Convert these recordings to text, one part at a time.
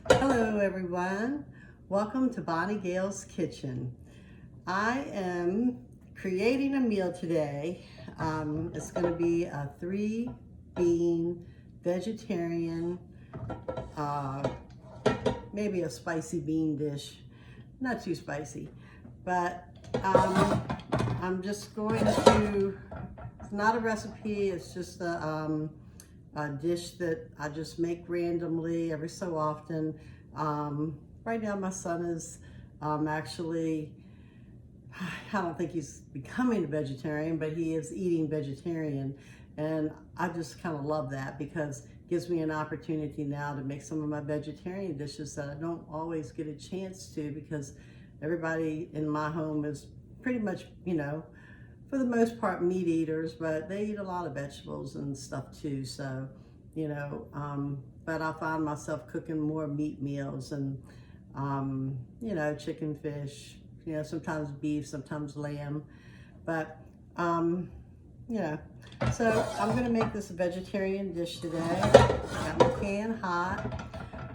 Hello everyone, welcome to Bonnie Gale's Kitchen. I am creating a meal today. It's going to be a 3-bean vegetarian, maybe a spicy bean dish, not too spicy, but I'm just going to, it's not a recipe, it's just a dish that I just make randomly every so often. Right now my son is actually, I don't think he's becoming a vegetarian, but he is eating vegetarian. And I just kind of love that because it gives me an opportunity now to make some of my vegetarian dishes that I don't always get a chance to, because everybody in my home is pretty much, you know, for the most part meat eaters, but they eat a lot of vegetables and stuff too. So, you know, but I find myself cooking more meat meals and, you know, chicken, fish, you know, sometimes beef, sometimes lamb, but, you know, so I'm gonna make this a vegetarian dish today. Got my pan hot.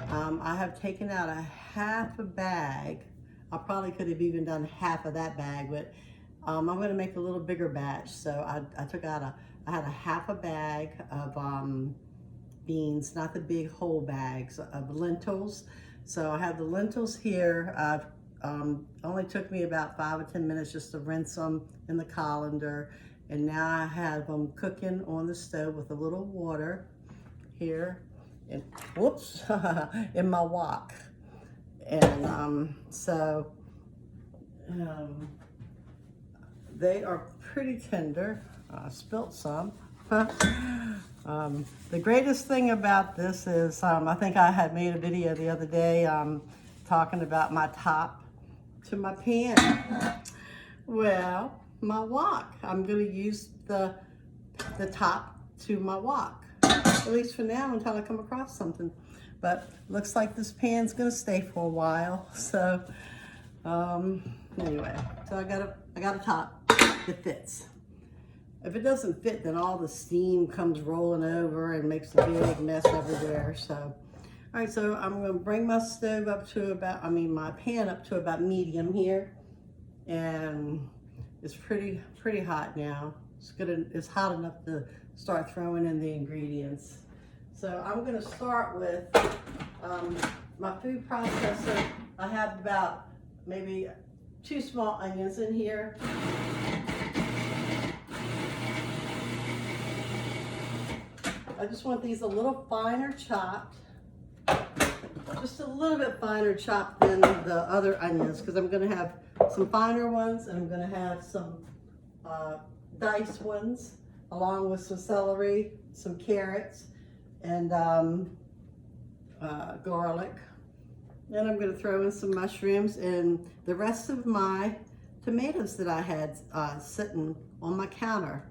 I have taken out a half a bag. I probably could have even done half of that bag, but I'm going to make a little bigger batch. So I took out I had a half a bag of beans, not the big whole bags, of lentils. So I have the lentils here. Only took me about 5 or 10 minutes just to rinse them in the colander. And now I have them cooking on the stove with a little water here. And whoops, in my wok. And they are pretty tender. I spilt some. The greatest thing about this is, I think I had made a video the other day talking about my top to my pan. Well, my wok. I'm going to use the top to my wok, at least for now until I come across something. But looks like this pan's going to stay for a while. So anyway, so I got a top that fits. If it doesn't fit, then all the steam comes rolling over and makes a big mess everywhere. So, all right, so I'm going to bring my stove up to about, my pan up to about medium here. And it's pretty hot now. It's hot enough to start throwing in the ingredients. So I'm going to start with my food processor. I have about maybe 2 small onions in here. I just want these a little finer chopped, just a little bit finer chopped than the other onions, because I'm going to have some finer ones and I'm going to have some diced ones, along with some celery, some carrots, and garlic. Then I'm going to throw in some mushrooms and the rest of my tomatoes that I had sitting on my counter.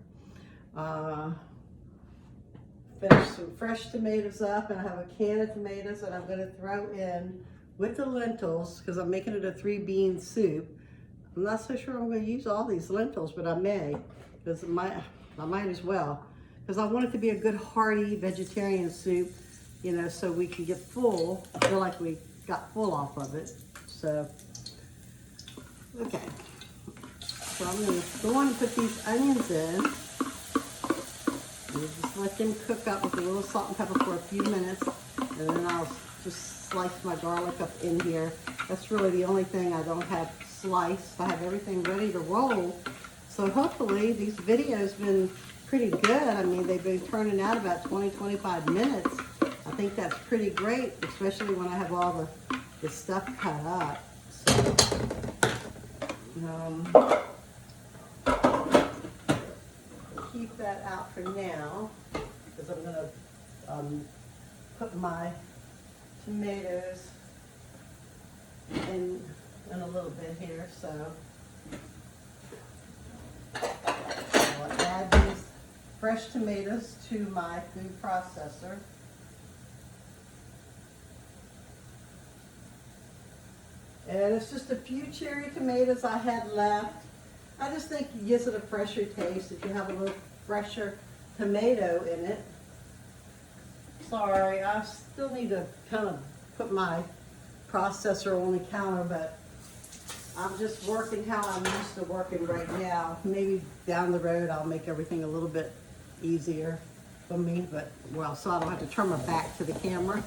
Finish some fresh tomatoes up, and I have a can of tomatoes that I'm going to throw in with the lentils, because I'm making it a 3-bean soup. I'm not so sure I'm going to use all these lentils, but I may, because I might as well, because I want it to be a good hearty vegetarian soup, you know, so we can get full, feel like we got full off of it. So, okay. So I'm going to go on and put these onions in. And just let them cook up with a little salt and pepper for a few minutes. And then I'll just slice my garlic up in here. That's really the only thing I don't have sliced. I have everything ready to roll. So hopefully these videos been pretty good. I mean, they've been turning out about 20-25 minutes. I think that's pretty great, especially when I have all the stuff cut up. So, keep that out for now, because I'm going to put my tomatoes in a little bit here. So I'll add these fresh tomatoes to my food processor. And it's just a few cherry tomatoes I had left. I just think it gives it a fresher taste if you have a little fresher tomato in it. Sorry, I still need to kind of put my processor on the counter, but I'm just working how I'm used to working right now. Maybe down the road I'll make everything a little bit easier for me, but well, so I don't have to turn my back to the camera.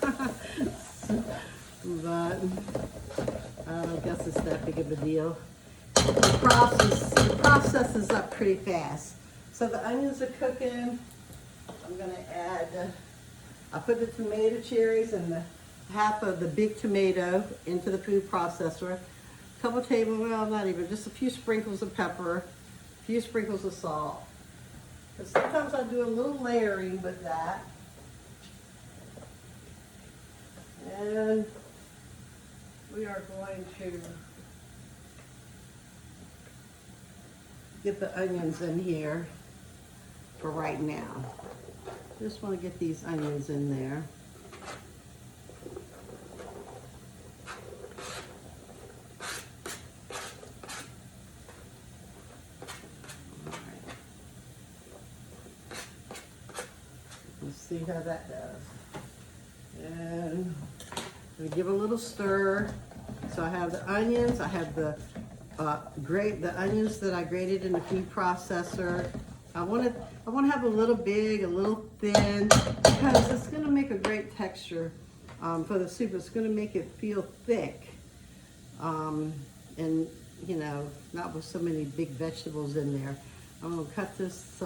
But I don't guess it's that big of a deal. The process is up pretty fast. So the onions are cooking. I'm gonna add, I put the tomato cherries and the half of the big tomato into the food processor. A couple well, not even, just a few sprinkles of pepper, a few sprinkles of salt. But sometimes I do a little layering with that. And we are going to get the onions in here for right now. Just want to get these onions in there. Let's see how that does. And I'm gonna give a little stir. So I have the onions, I have the onions that I grated in the food processor. I want to have a little big, a little thin, because it's going to make a great texture for the soup. It's going to make it feel thick, and you know, not with so many big vegetables in there. I'm going to cut this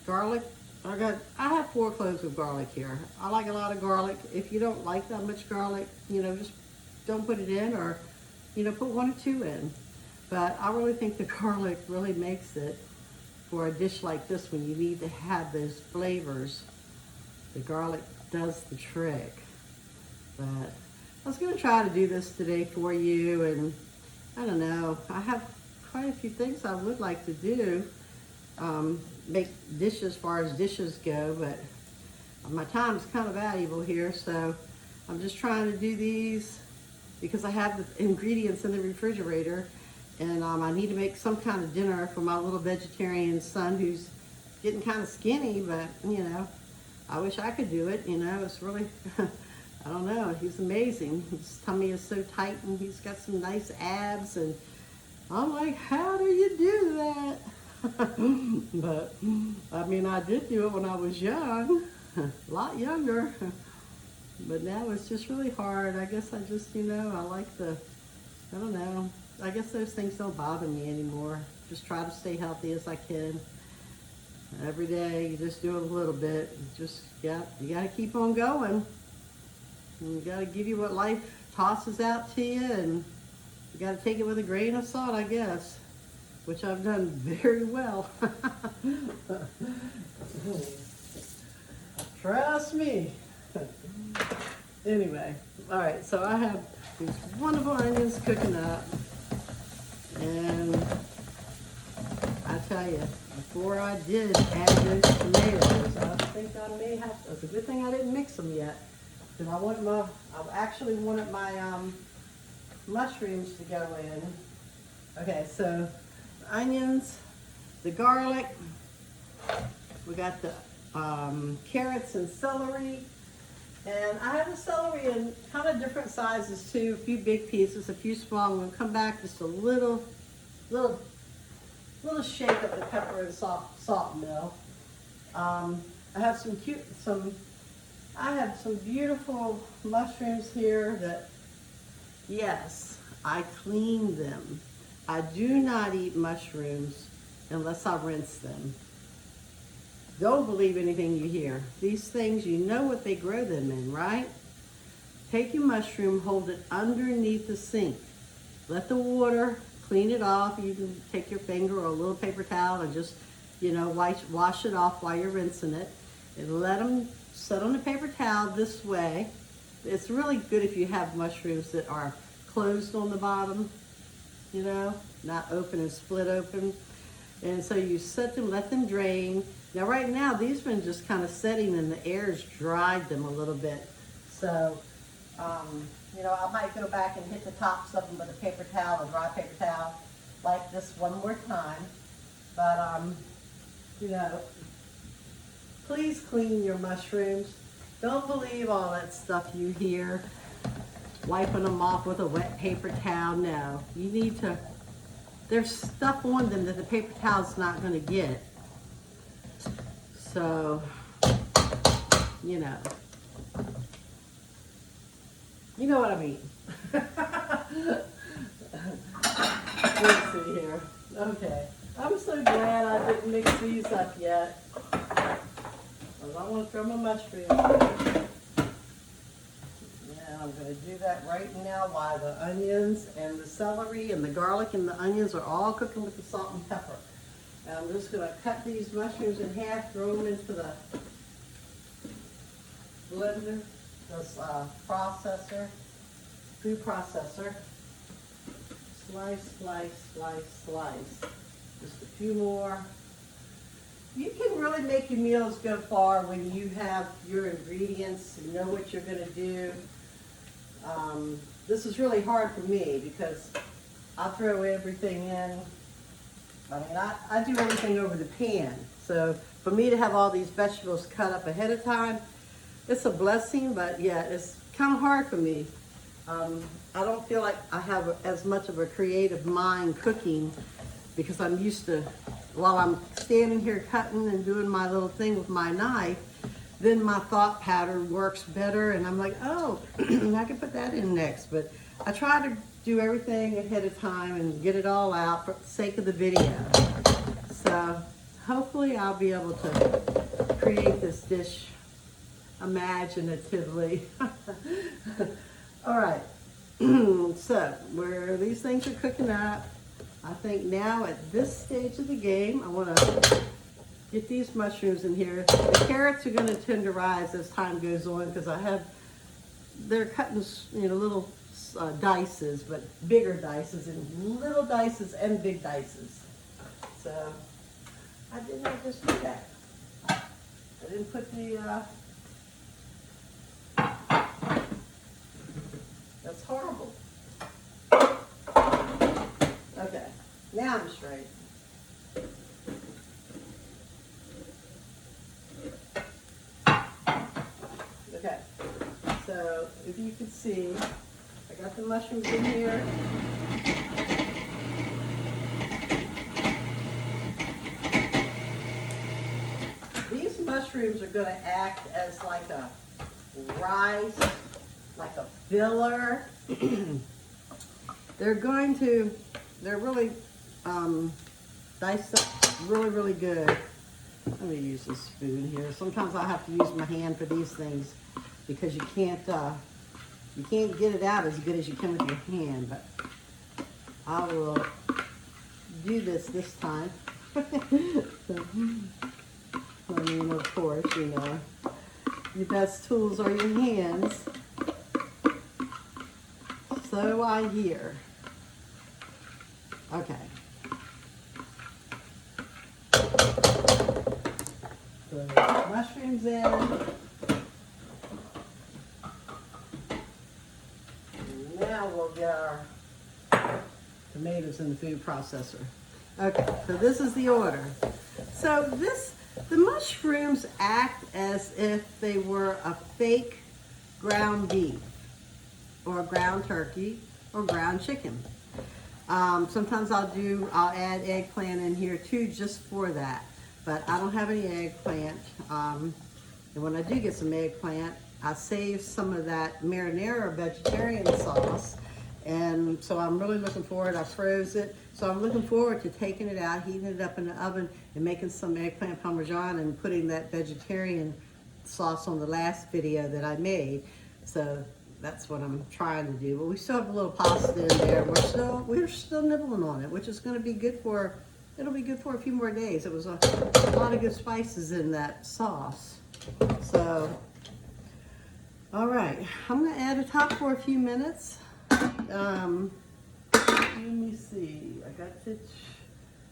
garlic. I have 4 cloves of garlic here. I like a lot of garlic. If you don't like that much garlic, you know, just don't put it in, or you know, put 1 or 2 in. But I really think the garlic really makes it for a dish like this when you need to have those flavors. The garlic does the trick. But I was gonna try to do this today for you, and I don't know, I have quite a few things I would like to do. Make dishes as far as dishes go, but my time's kind of valuable here, so I'm just trying to do these because I have the ingredients in the refrigerator, and I need to make some kind of dinner for my little vegetarian son who's getting kind of skinny, but you know, I wish I could do it. You know, it's really, I don't know, he's amazing. His tummy is so tight and he's got some nice abs, and I'm like, how do you do that? But I mean, I did do it when I was young, a lot younger, but now it's just really hard. I guess I just, you know, I like I don't know, I guess those things don't bother me anymore. Just try to stay healthy as I can. Every day, you just do it a little bit. You gotta keep on going. And you gotta give you what life tosses out to you, and you gotta take it with a grain of salt, I guess. Which I've done very well. Trust me. Anyway, all right, so I have these wonderful onions cooking up. And I tell you, before I did add those tomatoes, I think I may have, it's a good thing I didn't mix them yet. Because I actually wanted my mushrooms to go in. Okay, so onions, the garlic, we got the carrots and celery, and I have the celery in kind of different sizes too, a few big pieces, a few small. I'm going to come back just a little shake of the pepper and salt mill. I have I have some beautiful mushrooms here that, yes, I cleaned them. I do not eat mushrooms unless I rinse them. Don't believe anything you hear. These things, you know what they grow them in, right? Take your mushroom, hold it underneath the sink. Let the water clean it off. You can take your finger or a little paper towel and just, you know, wash it off while you're rinsing it. And let them sit on the paper towel this way. It's really good if you have mushrooms that are closed on the bottom, you know, not open and split open. And so you set them, let them drain. Now right now, these have been just kind of setting and the air's dried them a little bit. So, you know, I might go back and hit the tops of them with a paper towel, a dry paper towel, like this one more time. But, you know, please clean your mushrooms. Don't believe all that stuff you hear, wiping them off with a wet paper towel. No, you need to, there's stuff on them that the paper towel's not gonna get. So, you know what I mean. Let's see here. Okay, I'm so glad I didn't mix these up yet. Because I want to throw my mushrooms in. And I'm going to do that right now while the onions and the celery and the garlic and the onions are all cooking with the salt and pepper. And I'm just going to cut these mushrooms in half, throw them into the blender, this processor, food processor. Slice, slice, slice, slice. Just a few more. You can really make your meals go far when you have your ingredients and know what you're going to do. This is really hard for me because I throw everything in. I mean, I do everything over the pan. So for me to have all these vegetables cut up ahead of time, it's a blessing, but yeah, it's kind of hard for me. I don't feel like I have as much of a creative mind cooking because I'm used to, while I'm standing here cutting and doing my little thing with my knife, then my thought pattern works better and I'm like, oh, I can put that in next. But I try to do everything ahead of time and get it all out for the sake of the video. So hopefully I'll be able to create this dish imaginatively. All right, so where these things are cooking up, I think now at this stage of the game, I want to get these mushrooms in here. The carrots are going to tenderize as time goes on because they're cutting, little dices, but bigger dices and little dices and big dices. So I did not just do that. I didn't put the, that's horrible. Okay, now I'm straight. Okay, so if you can see, I got the mushrooms in here. These mushrooms are going to act as like a rice, like a filler. They're really diced up really, really good. Let me use this spoon here. Sometimes I have to use my hand for these things because you can't get it out as good as you can with your hand, but I will do this time. I mean, of course, your best tools are your hands. So I hear. Okay. So mushrooms in. Now we'll get our tomatoes in the food processor. Okay, so this is the order. So the mushrooms act as if they were a fake ground beef or ground turkey or ground chicken. Sometimes I'll add eggplant in here too just for that, but I don't have any eggplant. And when I do get some eggplant, I save some of that marinara vegetarian sauce, and so I'm really looking forward. I froze it, so I'm looking forward to taking it out, heating it up in the oven, and making some eggplant parmesan and putting that vegetarian sauce on the last video that I made. So that's what I'm trying to do. But we still have a little pasta in there. We're still nibbling on it, which is going to be good for. It'll be good for a few more days. It was a lot of good spices in that sauce. So, all right, I'm going to add a top for a few minutes. Let me see.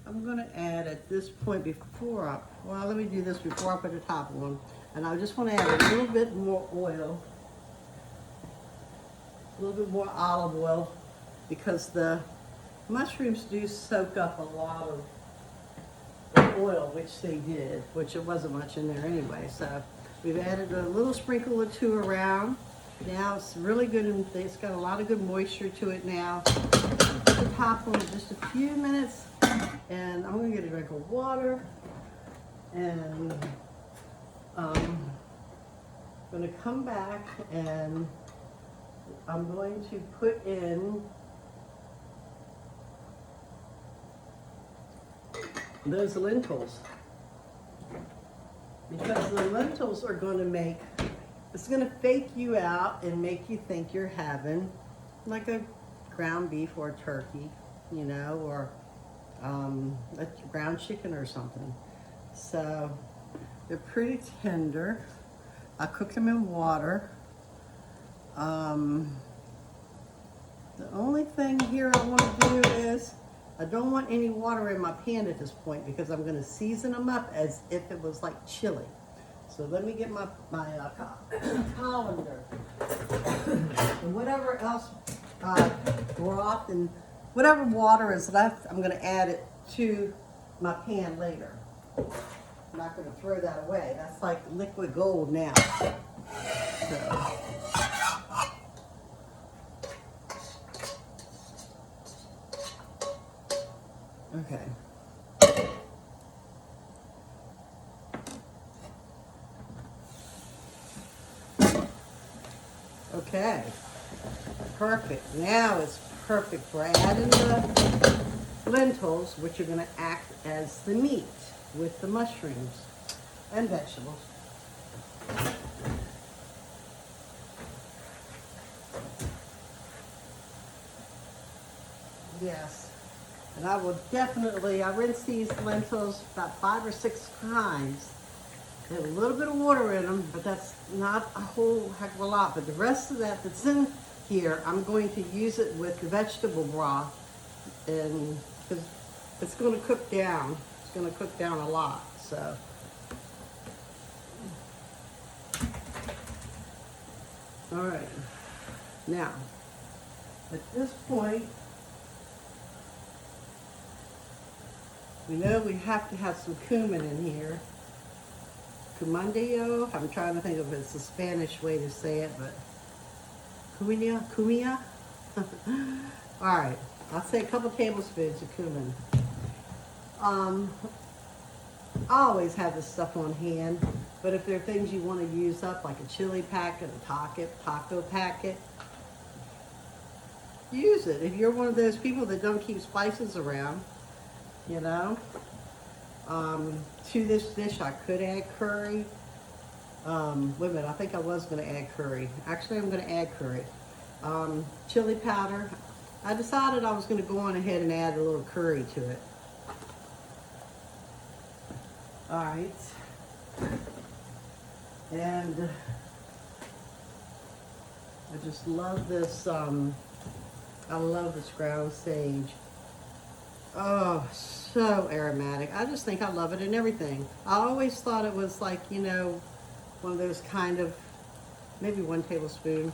I'm going to add at this point let me do this before I put the top on. And I just want to add a little bit more oil. A little bit more olive oil because the mushrooms do soak up a lot of oil, which they did, which it wasn't much in there anyway. So we've added a little sprinkle or two around. Now it's really good, and it's got a lot of good moisture to it now. Put the top on just a few minutes, and I'm gonna get a drink of water, and I'm gonna come back, and I'm going to put in those lentils, because the lentils are going to make, it's going to fake you out and make you think you're having like a ground beef or a turkey, you know, or a ground chicken or something. So they're pretty tender. I cook them in water. The only thing here I want to do is, I don't want any water in my pan at this point, because I'm going to season them up as if it was like chili. So let me get my colander and whatever else broth and whatever water is left, I'm going to add it to my pan later. I'm not going to throw that away. That's like liquid gold now. So. Okay. Okay. Perfect. Now it's perfect for adding the lentils, which are going to act as the meat with the mushrooms and vegetables. Yes. And I will definitely, I rinse these lentils about 5 or 6 times. They have a little bit of water in them, but that's not a whole heck of a lot. But the rest of that that's in here, I'm going to use it with the vegetable broth. And because it's going to cook down. It's going to cook down a lot, so. All right. Now, at this point, we know we have to have some cumin in here. Cumandio, I'm trying to think if it's a Spanish way to say it, but cumia. All right, I'll say a couple tablespoons of cumin. I always have this stuff on hand, but if there are things you want to use up, like a chili packet, a taco packet, use it. If you're one of those people that don't keep spices around, you know. To this dish I could add curry. Wait a minute, I think I was going to add curry. Actually, I'm going to add curry. Chili powder. I decided I was going to go on ahead and add a little curry to it. All right. And I just love this, I love this ground sage. Oh, so aromatic. I just think I love it in everything. I always thought it was like, you know, one of those kind of, maybe 1 tablespoon.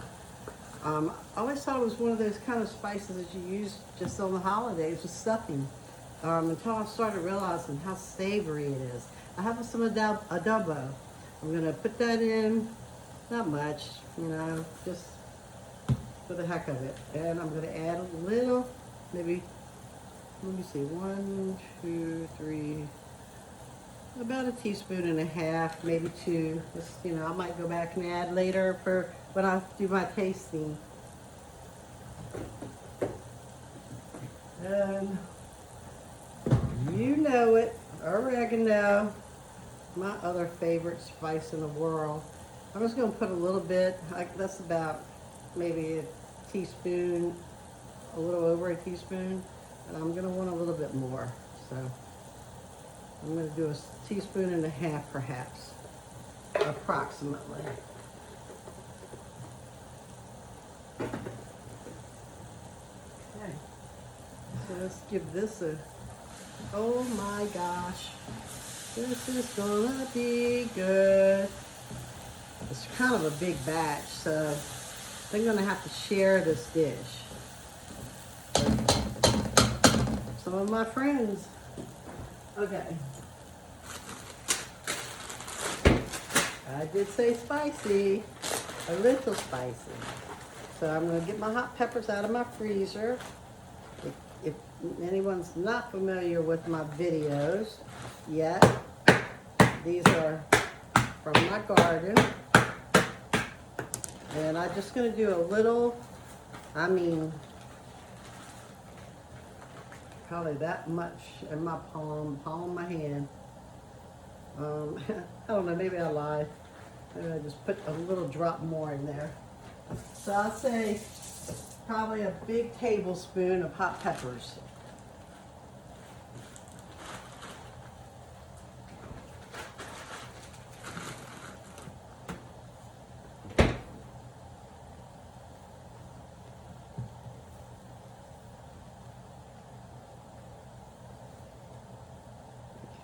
I always thought it was one of those kind of spices that you use just on the holidays with stuffing. Until I started realizing how savory it is. I have some adobo. I'm going to put that in, not much, you know, just for the heck of it. And I'm going to add a little, maybe, let me see, 1, 2, 3, about 1.5 teaspoons, maybe 2. Just, you know, I might go back and add later for when I do my tasting. And you know it, oregano, my other favorite spice in the world. I'm just going to put a little bit, that's about maybe 1 teaspoon, a little over 1 teaspoon. And I'm going to want a little bit more. So I'm going to do 1.5 teaspoons perhaps, approximately. Okay. So let's give this a, oh my gosh. This is going to be good. It's kind of a big batch, so I'm going to have to share this dish. Some of my friends. Okay, I did say spicy, a little spicy. So I'm gonna get my hot peppers out of my freezer. If anyone's not familiar with my videos yet, these are from my garden. And I'm just gonna do a little, I mean, probably that much in my palm of my hand. I don't know, maybe I lied. Maybe I just put a little drop more in there. So I'll say probably a big tablespoon of hot peppers.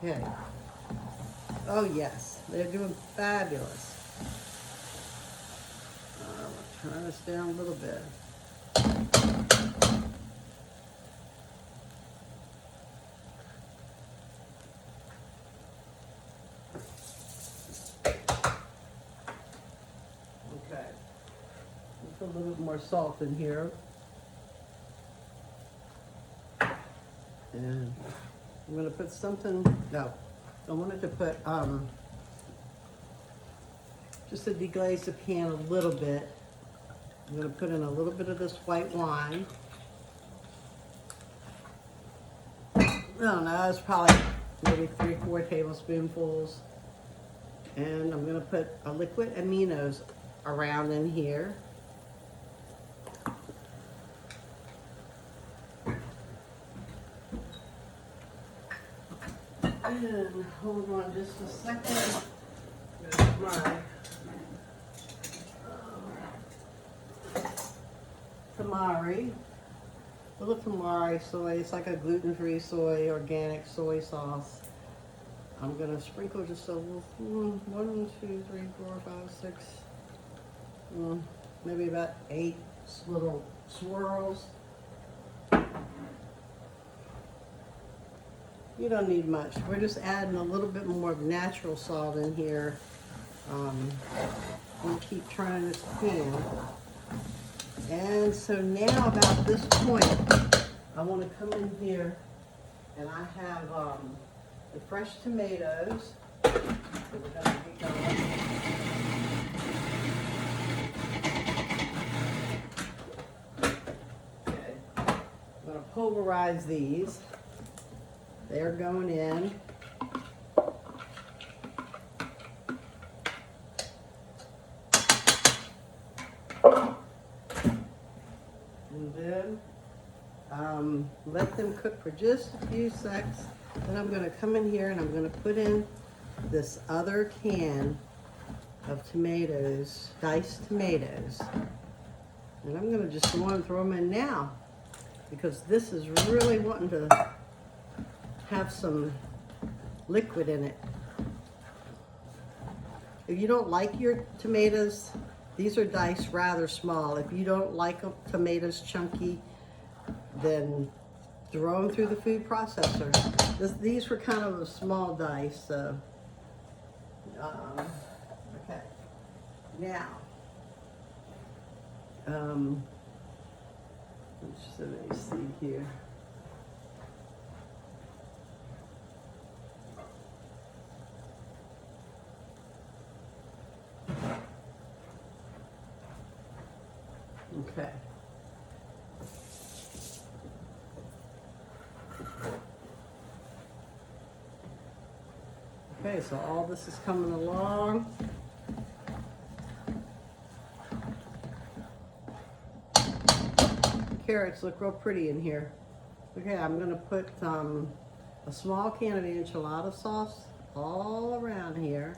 Okay. Oh yes, they're doing fabulous. I'll turn this down a little bit. Okay. Let's put a little bit more salt in here. And I'm gonna put something, no, I wanted to put, just to deglaze the pan a little bit. I'm gonna put in a little bit of this white wine. I don't know, it's probably maybe 3-4 tablespoonfuls. And I'm gonna put a liquid aminos around in here. And hold on just a second. There's my tamari. Little tamari soy. It's like a gluten-free soy, organic soy sauce. I'm gonna sprinkle just a little, 1, 2, 3, 4, 5, 6, maybe about 8 little swirls. You don't need much. We're just adding a little bit more of natural salt in here. And keep turning this pan. And so now about this point, I want to come in here and I have the fresh tomatoes. So we're gonna get going. Okay. I'm going to pulverize these. They're going in. And then let them cook for just a few seconds. Then I'm going to come in here and I'm going to put in this other can of tomatoes, diced tomatoes. And I'm going to just go and throw them in now because this is really wanting to have some liquid in it. If you don't like your tomatoes, these are diced rather small. If you don't like tomatoes chunky, then throw them through the food processor. These were kind of a small dice, so okay. Now, let me see here. Okay. Okay, so all this is coming along. Carrots look real pretty in here. Okay, I'm gonna put a small can of enchilada sauce all around here.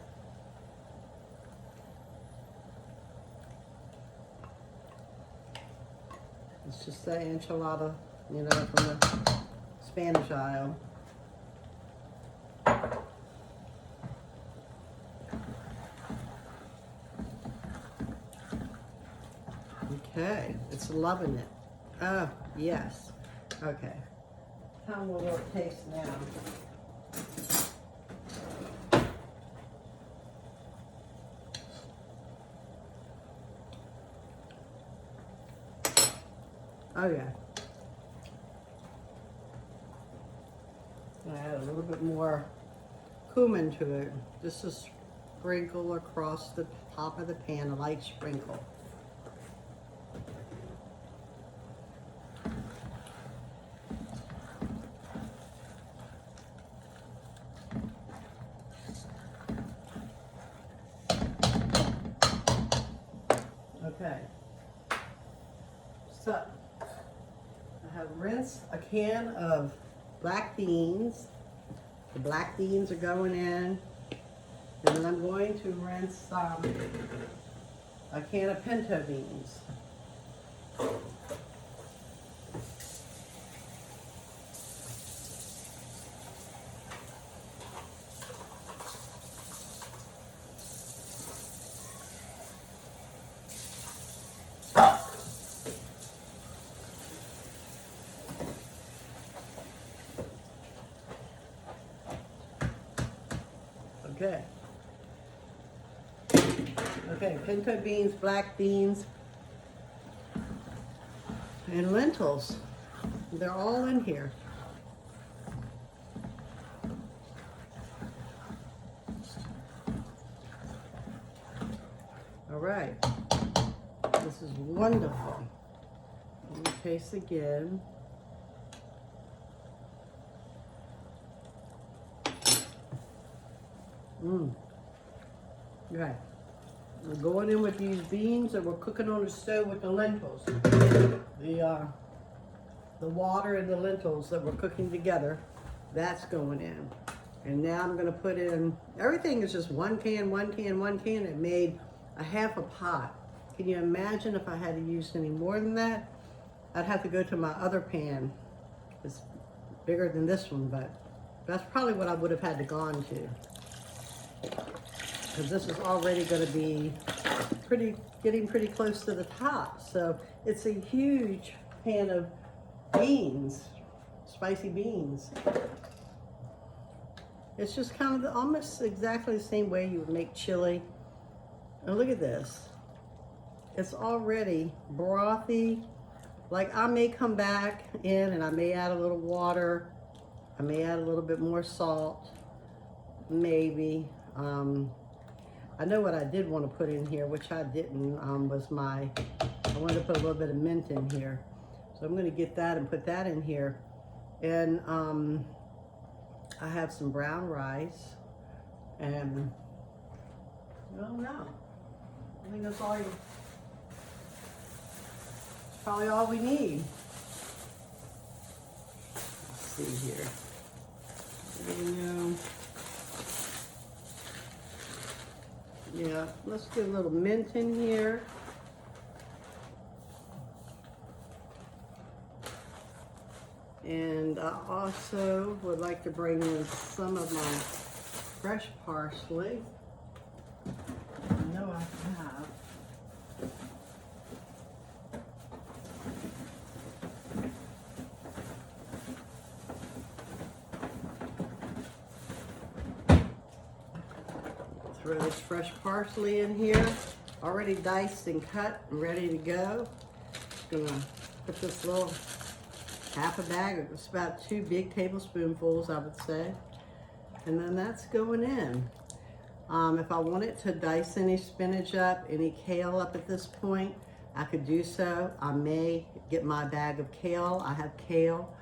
It's just the enchilada, you know, from the Spanish aisle. Okay, it's loving it. Oh, yes. Okay. How will it taste now? Oh yeah. I add a little bit more cumin to it. Just a sprinkle across the top of the pan, a light sprinkle. Okay. So, I have rinsed a can of black beans. The black beans are going in. And then I'm going to rinse a can of pinto beans. Okay. Okay, pinto beans, black beans, and lentils. They're all in here. All right. This is wonderful. Let me taste again. Okay. We're going in with these beans that we're cooking on the stove with the lentils. The water and the lentils that we're cooking together, that's going in. And now I'm gonna put in, everything is just one can. It made a half a pot. Can you imagine if I had to use any more than that? I'd have to go to my other pan. It's bigger than this one, but that's probably what I would have had to gone to. Because this is already going to be getting pretty close to the top. So it's a huge pan of beans, spicy beans. It's just kind of almost exactly the same way you would make chili. And look at this. It's already brothy. Like I may come back in and I may add a little water. I may add a little bit more salt, maybe. I know what I did want to put in here, which I didn't, I wanted to put a little bit of mint in here. So I'm going to get that and put that in here. And I have some brown rice, and I don't know. I think that's probably all we need. Let's see here. There we go. Yeah, let's get a little mint in here. And I also would like to bring in some of my fresh parsley. I know I have. Throw this fresh parsley in here, already diced and cut and ready to go. Just gonna put this little half a bag, it's about 2 big tablespoonfuls, I would say. And then that's going in. If I wanted to dice any spinach up, any kale up at this point, I could do so. I may get my bag of kale. I have kale.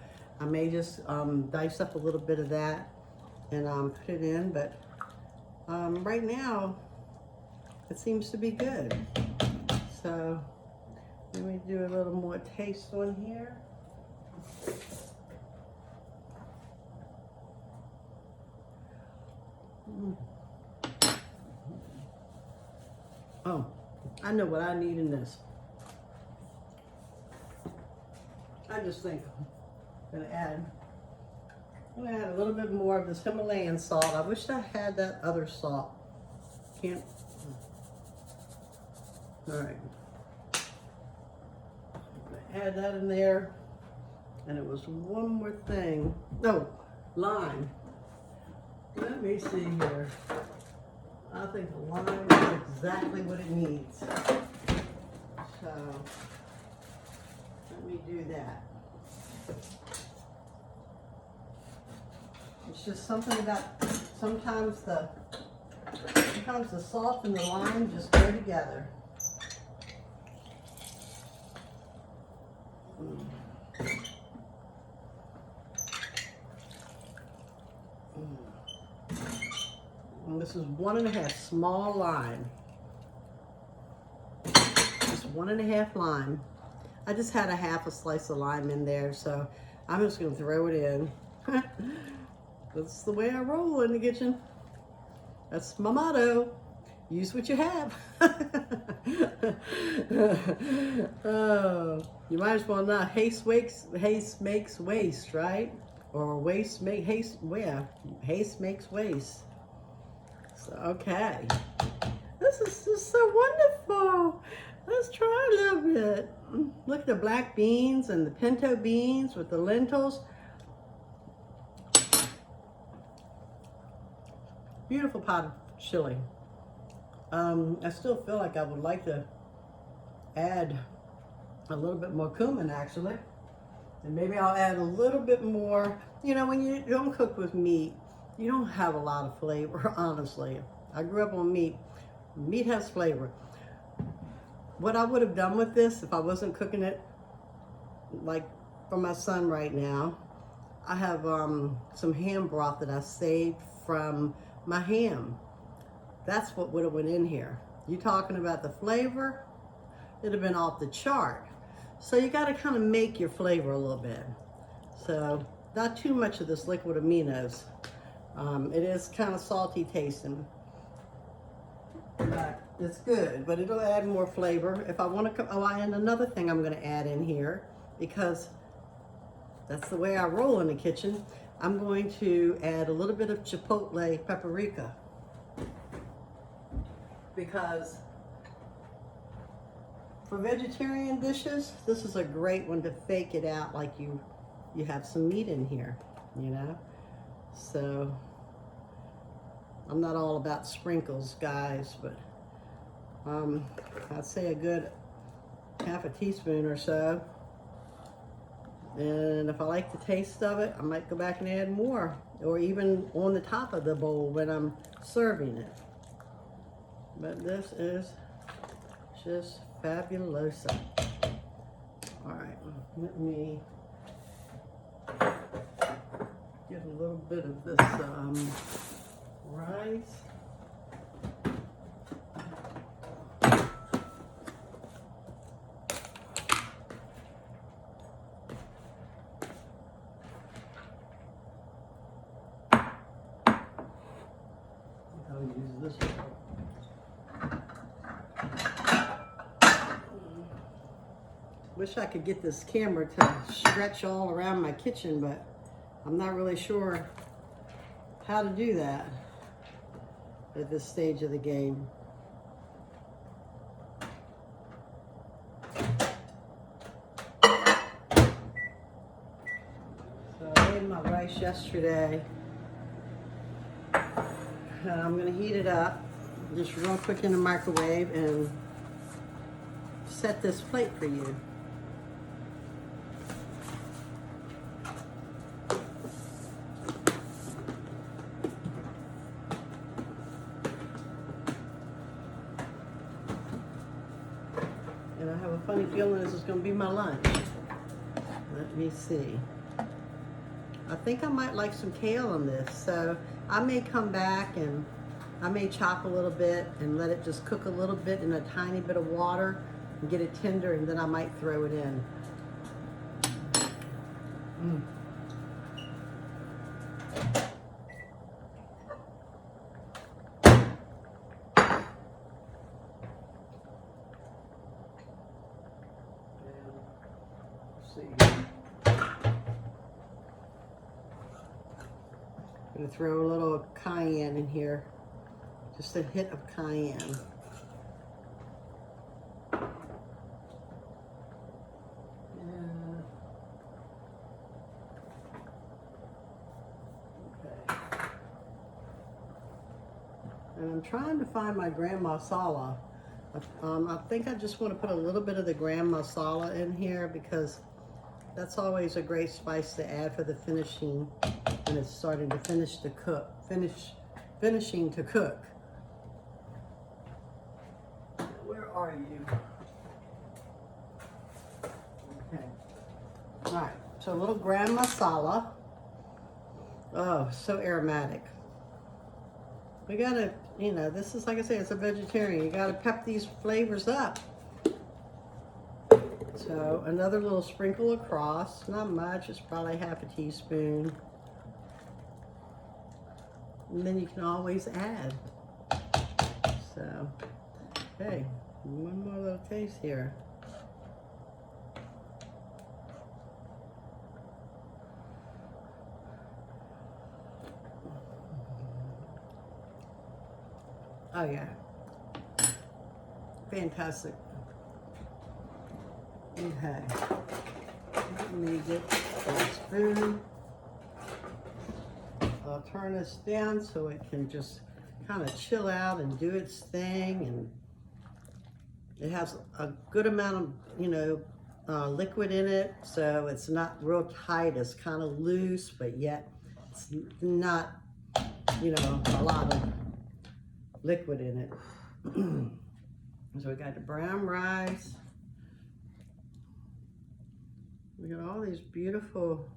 I may just dice up a little bit of that and put it in, but right now, it seems to be good. So, let me do a little more taste on here. Oh, I know what I need in this. I just think I'm gonna add a little bit more of this Himalayan salt. I wish I had that other salt. Can't. All right. Add that in there. And it was one more thing. No, lime. Let me see here. I think the lime is exactly what it needs. So, Let me do that. It's just something about sometimes the salt and the lime just go together. And this is 1.5 small lime. Just 1.5 lime. I just had a half a slice of lime in there, so I'm just gonna throw it in. That's the way I roll in the kitchen. That's my motto. Use what you have. Oh, you might as well not. Haste makes waste, right? Or waste make haste. Yeah, haste makes waste. So, okay, this is just so wonderful. Let's try a little bit. Look at the black beans and the pinto beans with the lentils. Beautiful pot of chili. I still feel like I would like to add a little bit more cumin, actually. And maybe I'll add a little bit more. You know, when you don't cook with meat, you don't have a lot of flavor, honestly. I grew up on meat. Meat has flavor. What I would have done with this if I wasn't cooking it like for my son right now, I have some ham broth that I saved from my ham. That's what would have went in here. You talking about the flavor? It'd have been off the chart. So you got to kind of make your flavor a little bit. So not too much of this liquid aminos. It is kind of salty tasting. But it's good, but it'll add more flavor. If I want to, and another thing I'm going to add in here, because that's the way I roll in the kitchen, I'm going to add a little bit of chipotle paprika. Because for vegetarian dishes, this is a great one to fake it out like you have some meat in here, you know? So I'm not all about sprinkles, guys, but I'd say a good half a teaspoon or so. And if I like the taste of it, I might go back and add more, or even on the top of the bowl when I'm serving it. But this is just fabuloso. All right, let me get a little bit of this rice. I'll use this one. Wish I could get this camera to stretch all around my kitchen, but I'm not really sure how to do that at this stage of the game. So I made my rice yesterday, and I'm gonna heat it up just real quick in the microwave and set this plate for you. And I have a funny feeling this is going to be my lunch. Let me see. I think I might like some kale on this, so I may come back and I may chop a little bit and let it just cook a little bit in a tiny bit of water and get it tender, and then I might throw it in. I'm going to throw a little cayenne in here, just a hit of cayenne. Okay. And I'm trying to find my gram masala. I think I just want to put a little bit of the gram masala in here because that's always a great spice to add for the finishing when it's starting to finishing to cook. Where are you? Okay. All right, so a little gram masala. Oh, so aromatic. We gotta, you know, this is, like I say, it's a vegetarian. You gotta pep these flavors up. So another little sprinkle across, not much, it's probably half a teaspoon. And then you can always add. So, okay, one more little taste here. Oh yeah, fantastic. Okay, let me get a spoon. I'll turn this down so it can just kind of chill out and do its thing, and it has a good amount of, you know, liquid in it, so it's not real tight. It's kind of loose, but yet it's not, you know, a lot of liquid in it. So we got the brown rice. We got all these beautiful,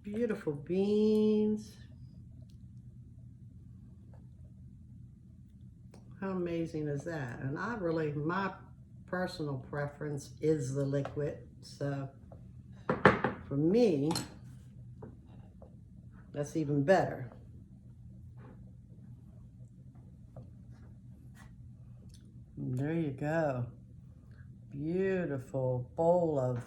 beautiful beans. How amazing is that? And I really, my personal preference is the liquid. So for me, that's even better. And there you go. Beautiful bowl of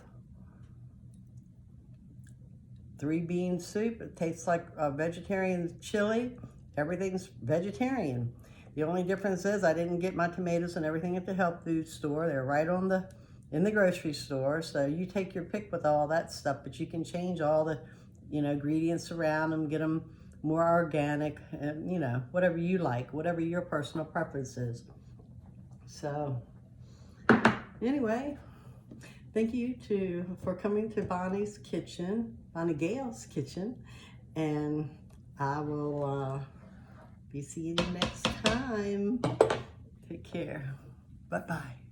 3-bean soup. It tastes like a vegetarian chili. Everything's vegetarian. The only difference is I didn't get my tomatoes and everything at the health food store. They're right on in the grocery store. So you take your pick with all that stuff, but you can change all the, you know, ingredients around them, get them more organic, and, you know, whatever you like, whatever your personal preference is. So anyway, thank you for coming to Bonnie Gale's kitchen, and I will be seeing you next time. Take care. Bye-bye.